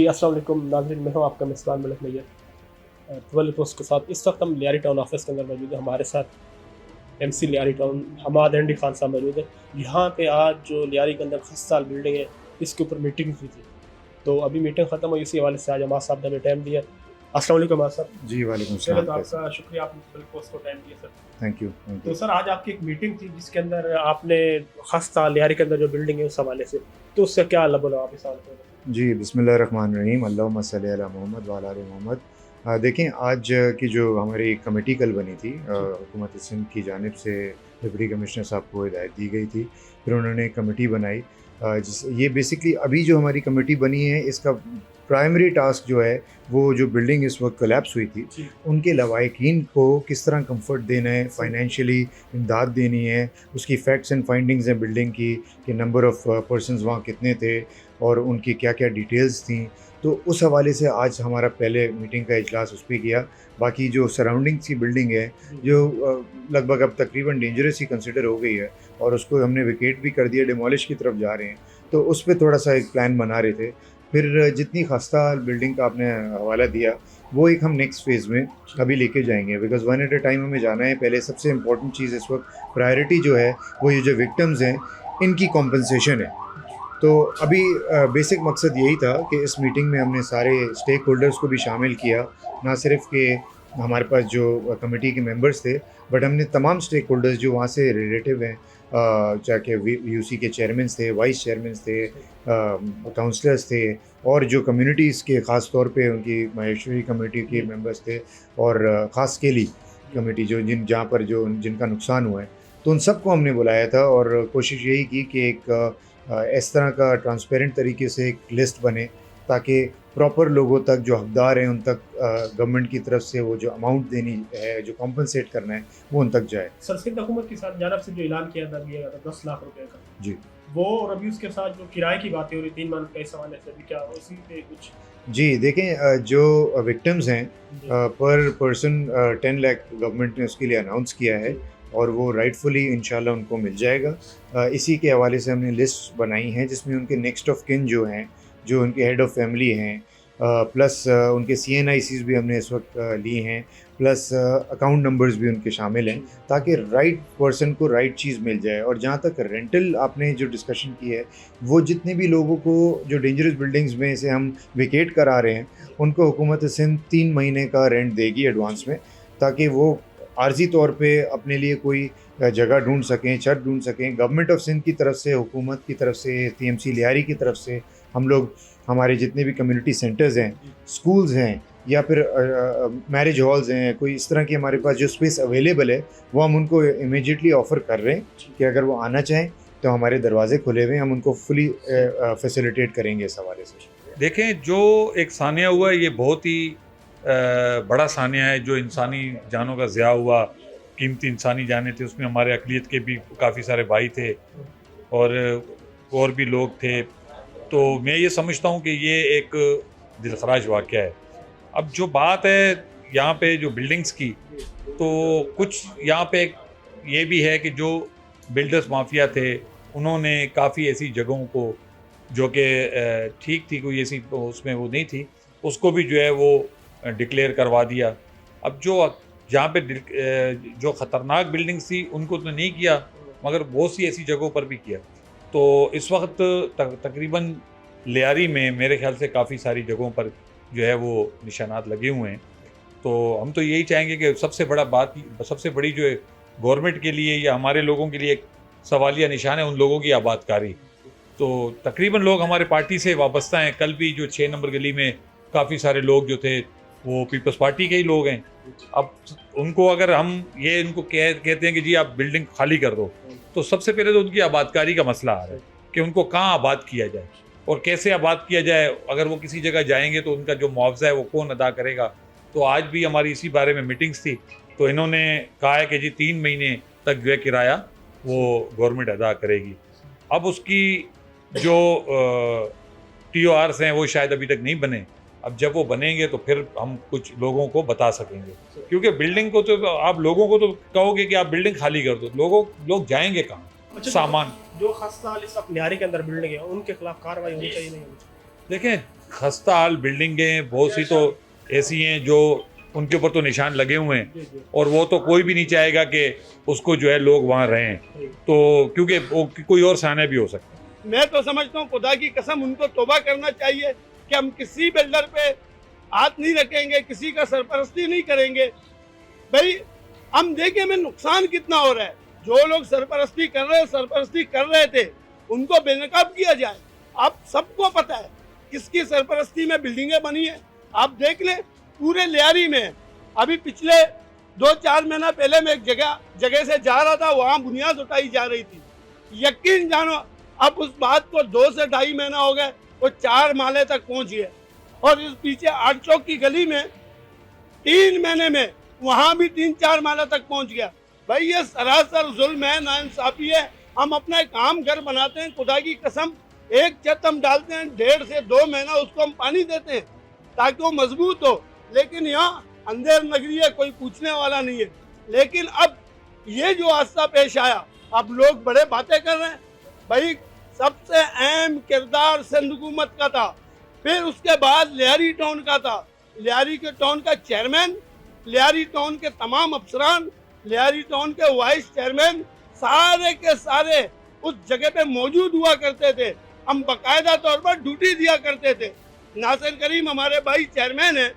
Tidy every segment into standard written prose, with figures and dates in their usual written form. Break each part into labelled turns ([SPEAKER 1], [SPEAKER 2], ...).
[SPEAKER 1] अस्सलाम वालेकुम नाज़रीन, मैं हूँ आपका मेज़बान मलिक नैयर ट्वेल्व पोस्ट के साथ। इस वक्त हम लियारी टाउन ऑफिस के अंदर मौजूद है। हमारे साथ एमसी लियारी टाउन हमाद एंडी खान साहब मौजूद है। यहाँ पे आज जो लियारी के अंदर खस्ता बिल्डिंग है, इसके ऊपर मीटिंग हुई थी। तो अभी मीटिंग ख़त्म हुई, इसी हवाले से आज हमाद साहब ने हमें टाइम दिया। अस्सलाम वालेकुम हमाद साहब।
[SPEAKER 2] जी वालेकुम
[SPEAKER 1] पहले
[SPEAKER 2] सलाम।
[SPEAKER 1] तो आपका शुक्रिया, आपने ट्वेल्व पोस्ट को टाइम दिया सर।
[SPEAKER 2] थैंक यू
[SPEAKER 1] तो सर आज आपकी एक मीटिंग थी जिसके अंदर आपने खस्ता लियारी के अंदर जो बिल्डिंग है उस हवाले से, तो उससे क्या बोला आप इस हवाले से?
[SPEAKER 2] जी बिस्मिल्लाहिर्रहमानिर्रहीम अल्लाहुम्मा सल्ली अला मोहम्मद व अला आलि मोहम्मद। देखें, आज की जो हमारी कमेटी कल बनी थी, हुकूमत सिंध की जानिब से डिप्टी कमिश्नर साहब को हिदायत दी गई थी। फिर उन्होंने कमेटी बनाई। ये बेसिकली अभी जो हमारी कमेटी बनी है, इसका प्राइमरी टास्क जो है वो जो बिल्डिंग इस वक्त कोलैप्स हुई थी, उनके लवाहिकीन को किस तरह कंफर्ट देना है, फाइनेंशियली इमदाद देनी है, उसकी फैक्ट्स एंड फाइंडिंग्स हैं बिल्डिंग की कि नंबर ऑफ़ पर्सनस वहाँ कितने थे और उनकी क्या क्या डिटेल्स थी। तो उस हवाले से आज हमारा पहले मीटिंग का इजलास उस पर किया। बाकी जो सराउंडिंग्स की बिल्डिंग है, जो लगभग अब तकरीबन डेंजरस ही कंसिडर हो गई है और उसको हमने विकेट भी कर दिया, डिमोलिश की तरफ जा रहे हैं, तो उस पर थोड़ा सा एक प्लान बना रहे थे। फिर जितनी खस्ता बिल्डिंग का आपने हवाला दिया, वो एक हम नेक्स्ट फेज़ में अभी लेके जाएंगे, because one at a time हमें जाना है। पहले सबसे इम्पोर्टेंट चीज़ इस वक्त प्रायोरिटी जो है वो ये जो विक्टिम्स हैं, इनकी कॉम्पनसेशन है। तो अभी बेसिक मकसद यही था कि इस मीटिंग में हमने सारे स्टेक होल्डर्स को भी शामिल किया, ना सिर्फ कि हमारे पास जो कमेटी के मेंबर्स थे, बट हमने तमाम स्टेक होल्डर्स जो वहाँ से रिलेटिव हैं, चाहे यूसी के चेयरमैन थे, वाइस चेयरमैन थे, काउंसलर्स थे, और जो कम्युनिटीज़ के ख़ास तौर पे उनकी माहेश्वरी कमेटी के मेंबर्स थे, और ख़ास केली कमेटी जो जहाँ पर जो जिनका नुकसान हुआ है, तो उन सबको हमने बुलाया था और कोशिश यही की कि एक इस तरह का ट्रांसपेरेंट तरीके से एक लिस्ट बने ताकि प्रॉपर लोगों तक जो हकदार हैं उन तक गवर्नमेंट की तरफ से वो जो अमाउंट देनी है, जो कॉम्पनसेट करना है, वो उन तक जाए।
[SPEAKER 1] सर सिंध हुकूमत की जानब से जो ऐलान किया था 10 लाख रुपए का,
[SPEAKER 2] जी
[SPEAKER 1] वो और अभी उसके साथ जो किराए की बातें हो रही 3 मंथ का, इस हवाले से भी क्या उसी पे कुछ?
[SPEAKER 2] जी देखें, जो विक्टिम्स हैं पर पर्सन 10 लाख गवर्नमेंट ने उसके लिए अनाउंस किया है और वो राइटफुली इंशाल्लाह उनको मिल जाएगा। इसी के हवाले से हमने लिस्ट बनाई है जिसमें उनके नेक्स्ट ऑफ किन जो हैं, जो उनके हेड ऑफ़ फैमिली हैं, प्लस उनके CNICs भी हमने इस वक्त लिए हैं, प्लस अकाउंट नंबर्स भी उनके शामिल हैं, ताकि राइट पर्सन को राइट चीज़ मिल जाए। और जहाँ तक रेंटल आपने जो डिस्कशन की है, वो जितने भी लोगों को जो डेंजरस बिल्डिंग्स में से हम विकेट करा रहे हैं, उनको हुकूमत सिंध 3 महीने का रेंट देगी एडवांस में, ताकि वो आर्जी तौर पे अपने लिए कोई जगह ढूंढ सकें, छत ढूंढ सकें। गवर्नमेंट ऑफ सिंध की तरफ से, हुकूमत की तरफ से, TMC लियारी की तरफ से हम लोग हमारे जितने भी कम्युनिटी सेंटर्स हैं, स्कूल्स हैं, या फिर मैरिज हॉल्स हैं, कोई इस तरह की हमारे पास जो स्पेस अवेलेबल है, वो हम उनको इमीडिएटली ऑफ़र कर रहे हैं कि अगर वो आना चाहें तो हमारे दरवाजे खुले हुए हैं, हम उनको फुली फैसिलिटेट करेंगे इस हवाले से।
[SPEAKER 3] देखें, जो एक सानिया हुआ है, ये बहुत ही बड़ा सानिया है। जो इंसानी जानों का ज़िया हुआ, कीमती इंसानी जाने थे, उसमें हमारे अक़लियत के भी काफ़ी सारे भाई थे और भी लोग थे। तो मैं ये समझता हूँ कि ये एक दिलखराज वाक़या है। अब जो बात है यहाँ पे जो बिल्डिंग्स की, तो कुछ यहाँ पे ये भी है कि जो बिल्डर्स माफिया थे, उन्होंने काफ़ी ऐसी जगहों को जो कि ठीक थी, कोई ऐसी उसमें वो नहीं थी, उसको भी जो है वो डिक्लेयर करवा दिया। अब जो जहाँ पे जो ख़तरनाक बिल्डिंग्स थी उनको तो नहीं किया, मगर बहुत सी ऐसी जगहों पर भी किया। तो इस वक्त तकरीबन लियारी में मेरे ख्याल से काफ़ी सारी जगहों पर जो है वो निशानात लगे हुए हैं। तो हम तो यही चाहेंगे कि सबसे बड़ी जो है गवर्नमेंट के लिए या हमारे लोगों के लिए एक सवालिया निशान है उन लोगों की आबादकारी। तो तकरीबन लोग हमारे पार्टी से वाबस्ता हैं। कल भी जो 6 नंबर गली में काफ़ी सारे लोग जो थे वो पीपल्स पार्टी के ही लोग हैं। अब उनको अगर हम ये इनको कहते हैं कि जी आप बिल्डिंग खाली कर दो, तो सबसे पहले तो उनकी आबादकारी का मसला आ रहा है कि उनको कहाँ आबाद किया जाए और कैसे आबाद किया जाए। अगर वो किसी जगह जाएंगे तो उनका जो मुआवजा है वो कौन अदा करेगा। तो आज भी हमारी इसी बारे में मीटिंग्स थी, तो इन्होंने कहा है कि जी 3 महीने तक जो है किराया वो गवर्नमेंट अदा करेगी। अब उसकी जो TORs हैं वो शायद अभी तक नहीं बने। अब जब वो बनेंगे तो फिर हम कुछ लोगों को बता सकेंगे, क्योंकि बिल्डिंग को तो आप लोगों को तो कहोगे कि आप बिल्डिंग खाली कर दो, लोग जाएंगे कहाँ? सामान
[SPEAKER 1] जो खस्ता लियारी के अंदर बिल्डिंग है उनके खिलाफ कार्रवाई होनी चाहिए, नहीं होनी चाहिए?
[SPEAKER 3] देखें, खस्ता हाल बिल्डिंगें बहुत सी तो ऐसी हैं जो उनके ऊपर तो निशान लगे हुए हैं,
[SPEAKER 1] जी जी
[SPEAKER 3] और वो तो कोई भी नहीं चाहेगा कि उसको जो है लोग वहाँ रहें, तो क्योंकि वो कोई और सानिया भी हो सकता है।
[SPEAKER 4] मैं तो समझता हूँ खुदा की कसम उनको तौबा करना चाहिए कि हम किसी बिल्डर पे हाथ नहीं रखेंगे, किसी का सरपरस्ती नहीं करेंगे। भाई हम देखें हमें नुकसान कितना हो रहा है। जो लोग सरपरस्ती कर रहे थे उनको बेनकाब किया जाए। आप सबको पता है किसकी सरपरस्ती में बिल्डिंगें बनी है। आप देख लें पूरे लियारी में। अभी पिछले 2-4 महीना पहले मैं एक जगह से जा रहा था, वहाँ बुनियाद उठाई जा रही थी। यकीन जानो अब उस बात को 2 से 2.5 महीना हो गए, वो 4 माले तक पहुँच गए। और इस पीछे 8 चौक की गली में 3 महीने में वहाँ भी 3-4 माला तक पहुँच गया। भाई ये सरासर जुल्म है, नाइंसाफी है। हम अपना एक आम घर बनाते हैं, खुदा की कसम एक छत हम डालते हैं, 1.5 से 2 महीना उसको हम पानी देते हैं ताकि वो मजबूत हो। लेकिन यहाँ अंधेर नगरी है, कोई पूछने वाला नहीं है। लेकिन अब ये जो हादसा पेश आया, अब लोग बड़े बातें कर रहे हैं। भाई सबसे अहम किरदार सिंध हुकूमत का था, फिर उसके बाद लियारी टाउन का था। लियारी के टाउन का चेयरमैन, लियारी टाउन के तमाम अफसरान, लियारी टाउन के वाइस चेयरमैन, सारे के सारे उस जगह पे मौजूद हुआ करते थे। हम बाकायदा तौर पर ड्यूटी दिया करते थे। नासिर करीम हमारे भाई चेयरमैन है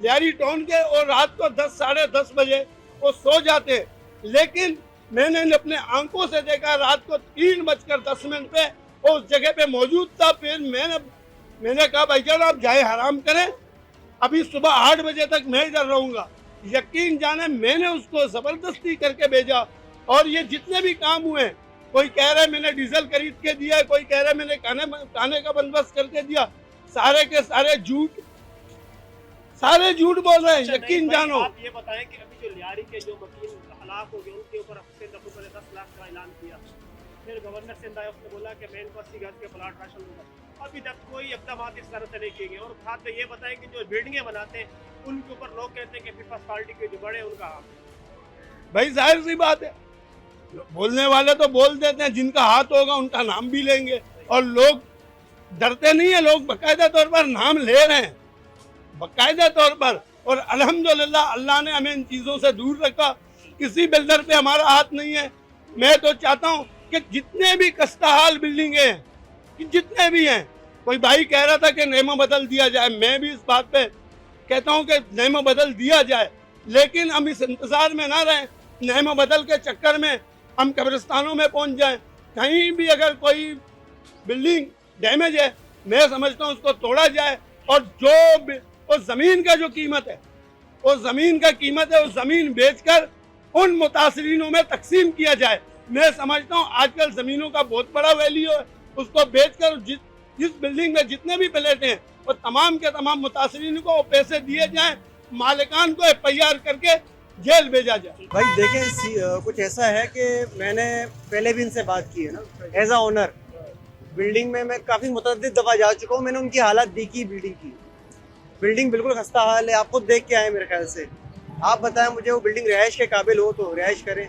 [SPEAKER 4] लियारी टाउन के, और रात को 10 साढ़े 10 बजे वो सो जाते। लेकिन मैंने अपने आंखों से देखा रात को 3:10 पे वो उस जगह पे मौजूद था। फिर मैंने कहा भाईजान आप जाए आराम करें, अभी सुबह 8 बजे तक मैं इधर रहूँगा। यकीन जाने मैंने उसको ज़बरदस्ती करके भेजा। और ये जितने भी काम हुए, कोई कह रहा है मैंने डीजल खरीद के दिया, कोई कह रहा है मैंने खाने का बंदोबस्त करके दिया, सारे के सारे झूठ बोल रहे हैं। यकीन जानो
[SPEAKER 1] आप ये बताएं कि अभी जो लियारी के जो वकील हलाक हो गए उनके ऊपर सिंध हुकूमत ने 10 लाख का ऐलान किया। फिर गवर्नर सिंध आया, उसने बोला कि मैं इनको 80 गज के प्लाट राशन दूंगा। अभी तक कोई इकदाम इस तरह से नहीं किए गए। और साथ में ये बताएं कि जो बिल्डिंगें बनाते हैं उनके ऊपर लोग कहते हैं कि पीपल्स पार्टी के जो बड़े उनका
[SPEAKER 4] भाई जाहिर सी बात है, बोलने वाले तो बोल देते हैं, जिनका हाथ होगा उनका नाम भी लेंगे। और लोग डरते नहीं है, लोग बाकायदा तौर पर नाम ले रहे हैं, बाकायदा तौर पर। और अल्हम्दुलिल्लाह अल्लाह ने हमें इन चीज़ों से दूर रखा। किसी बिल्डर पे हमारा हाथ नहीं है। मैं तो चाहता हूँ कि जितने भी कस्ताहाल बिल्डिंगें हैं, कि जितने भी हैं, कोई भाई कह रहा था कि नेमो बदल दिया जाए, मैं भी इस बात पे कहता हूँ कि नेमो बदल दिया जाए। लेकिन हम इस इंतज़ार में ना रहें, नेमो बदल के चक्कर में हम कब्रिस्तानों में पहुँच जाएं। कहीं भी अगर कोई बिल्डिंग डैमेज है, मैं समझता हूँ उसको तोड़ा जाए। और जो उस ज़मीन का जो कीमत है, उस ज़मीन का कीमत है, उस ज़मीन बेचकर उन मुतासरीनों में तकसीम किया जाए। मैं समझता हूँ आजकल ज़मीनों का बहुत बड़ा वैल्यू है, उसको बेचकर जिस बिल्डिंग में जितने भी प्लेट हैं वो तमाम के तमाम मुतासरीन को पैसे दिए जाएं, मालिकान को FIR करके जेल भेजा जाए।
[SPEAKER 5] भाई देखें कुछ ऐसा है कि मैंने पहले भी इनसे बात की है ना, एज अ ओनर बिल्डिंग में मैं काफ़ी मुतअद्दिद दफ़ा जा चुका हूँ। मैंने उनकी हालत देखी बिल्डिंग की। बिल्डिंग बिल्कुल खस्ता हाल है, आप खुद देख के आए मेरे ख्याल से। आप बताएं मुझे वो बिल्डिंग रिहाइश के काबिल हो तो रिहाइश करें।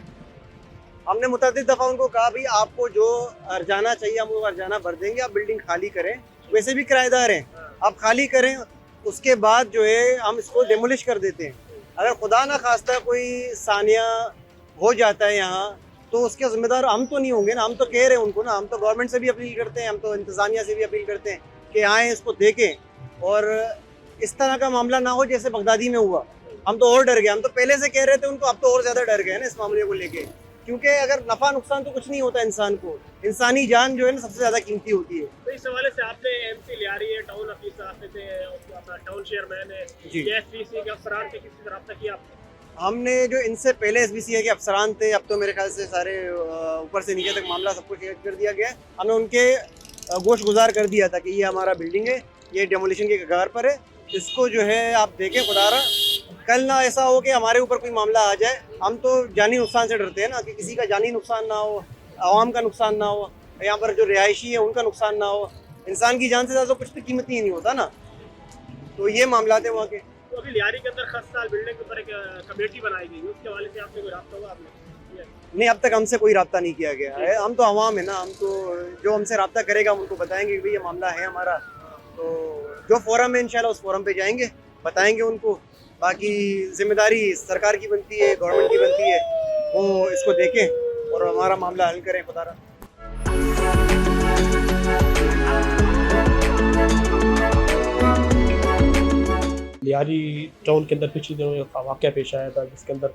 [SPEAKER 5] हमने मुतअद्दिद दफ़ा उनको कहा भाई आपको जो अर्जाना चाहिए हम वो अर्जाना भर देंगे, आप बिल्डिंग खाली करें। वैसे भी किराएदार हैं, आप खाली करें, उसके बाद जो है हम इसको डेमोलिश कर देते हैं। अगर खुदा ना खास्ता कोई सानिया हो जाता है यहाँ तो उसके ज़िम्मेदार हम तो नहीं होंगे ना। हम तो कह रहे हैं उनको ना, हम तो गवर्नमेंट से भी अपील करते हैं, हम तो इंतज़ामिया से भी अपील करते हैं कि आएँ इसको देखें और इस तरह का मामला ना हो जैसे बगदादी में हुआ। हम तो और डर गए, हम तो पहले से कह रहे थे उनको, अब तो और ज़्यादा डर गए ना इस मामले को लेके। क्योंकि अगर नफ़ा नुकसान तो कुछ नहीं होता इंसान को, इंसानी जान जो है ना सबसे ज़्यादा कीमती होती है।
[SPEAKER 1] तो इस हवाले से आपने MC लियारी है, टाउन ऑफिसर आपने थे, अपना टाउन चेयरमैन है, SBC के अफसरान से किसी से रब्ता किया आपने?
[SPEAKER 5] हमने जो इनसे पहले SBC के अफसरान थे, अब तो मेरे ख्याल से सारे ऊपर से नीचे तक मामला सब कुछ कर दिया गया है। हमने उनके गोश गुजार कर दिया था कि ये हमारा बिल्डिंग है, ये डेमोलिशन के कगार पर है, इसको जो है आप देखें खुदारा कल ना ऐसा हो कि हमारे ऊपर कोई मामला आ जाए। हम तो जानी नुकसान से डरते हैं ना, कि किसी का जानी नुकसान ना हो, आवाम का नुकसान ना हो, यहाँ पर जो रिहायशी है उनका नुकसान ना हो। इंसान की जान से ज़्यादा कुछ तो कीमती ही नहीं होता ना। तो ये मामला थे वहाँ के।
[SPEAKER 1] तो अभी लियारी के अंदर खस्ता बिल्डिंग के ऊपर एक कमेटी बनाई गई, उसके हवाले से आपने कोई रब्ता हुआ आपने?
[SPEAKER 5] नहीं, अब तक हमसे कोई रब्ता नहीं किया गया है। हम तो अवाम है ना, हम तो जो हमसे रब्ता करेगा हम उनको बताएंगे कि भाई ये मामला है हमारा, तो जो फोरम है इंशाल्लाह उस फोरम पे जाएंगे, बताएंगे उनको। बाकी जिम्मेदारी सरकार की बनती है, गवर्नमेंट की बनती है, वो इसको देखें और हमारा मामला हल करें खुदा रहा।
[SPEAKER 1] लियारी टाउन के अंदर पिछले दिनों एक वाक़या पेश आया था जिसके अंदर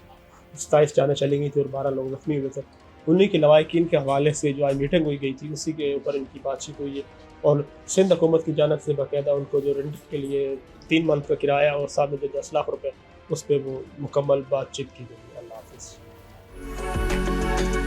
[SPEAKER 1] 27 जानें चली गई थी और 12 लोग ज़ख्मी हुए थे। उन्हीं की लवाहिकीन के हवाले से जो आज मीटिंग हुई गई थी उसी के ऊपर इनकी बातचीत हुई है और सिंध हुकूमत की जानिब से बाकायदा उनको जो रेंट के लिए 3 मंथ का किराया और साथ में जो 10 लाख रुपए उस पर वो मुकम्मल बातचीत की गई। अल्लाह हाफ़िज़।